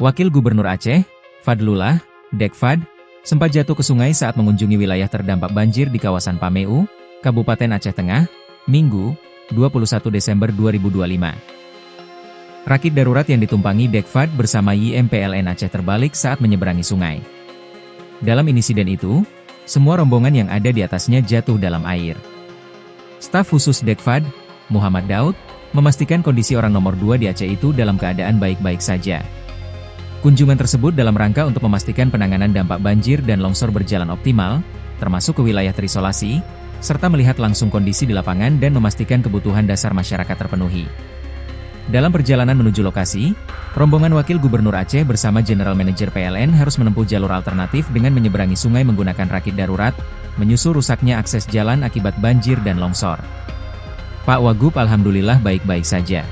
Wakil Gubernur Aceh, Fadlullah, Dekfad, sempat jatuh ke sungai saat mengunjungi wilayah terdampak banjir di kawasan Pameu, Kabupaten Aceh Tengah, Minggu, 21 Desember 2025. Rakit darurat yang ditumpangi Dekfad bersama YMPLN Aceh terbalik saat menyeberangi sungai. Dalam insiden itu, semua rombongan yang ada di atasnya jatuh dalam air. Staf khusus Dekfad, Muhammad Daud, memastikan kondisi orang nomor 2 di Aceh itu dalam keadaan baik-baik saja. Kunjungan tersebut dalam rangka untuk memastikan penanganan dampak banjir dan longsor berjalan optimal, termasuk ke wilayah terisolasi, serta melihat langsung kondisi di lapangan dan memastikan kebutuhan dasar masyarakat terpenuhi. Dalam perjalanan menuju lokasi, rombongan Wakil Gubernur Aceh bersama General Manager PLN harus menempuh jalur alternatif dengan menyeberangi sungai menggunakan rakit darurat, menyusul rusaknya akses jalan akibat banjir dan longsor. Pak Wagub alhamdulillah baik-baik saja.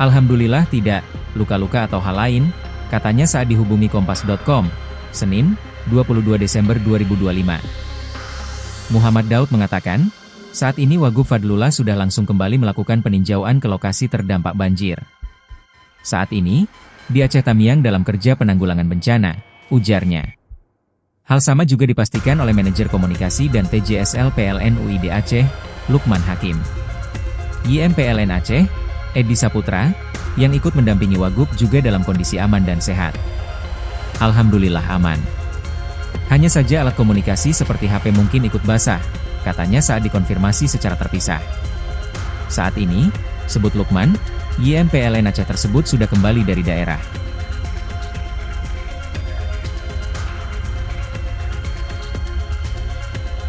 Alhamdulillah tidak luka-luka atau hal lain, katanya saat dihubungi Kompas.com, Senin, 22 Desember 2025. Muhammad Daud mengatakan, saat ini Wagub Fadlullah sudah langsung kembali melakukan peninjauan ke lokasi terdampak banjir. Saat ini, di Aceh Tamiang dalam kerja penanggulangan bencana, ujarnya. Hal sama juga dipastikan oleh Manajer Komunikasi dan TJSL PLN UID Aceh, Lukman Hakim. YMPLN Aceh, Edi Saputra, yang ikut mendampingi Wagub juga dalam kondisi aman dan sehat. Alhamdulillah aman. Hanya saja alat komunikasi seperti HP mungkin ikut basah, katanya saat dikonfirmasi secara terpisah. Saat ini, sebut Lukman, YMPLN Aceh tersebut sudah kembali dari daerah.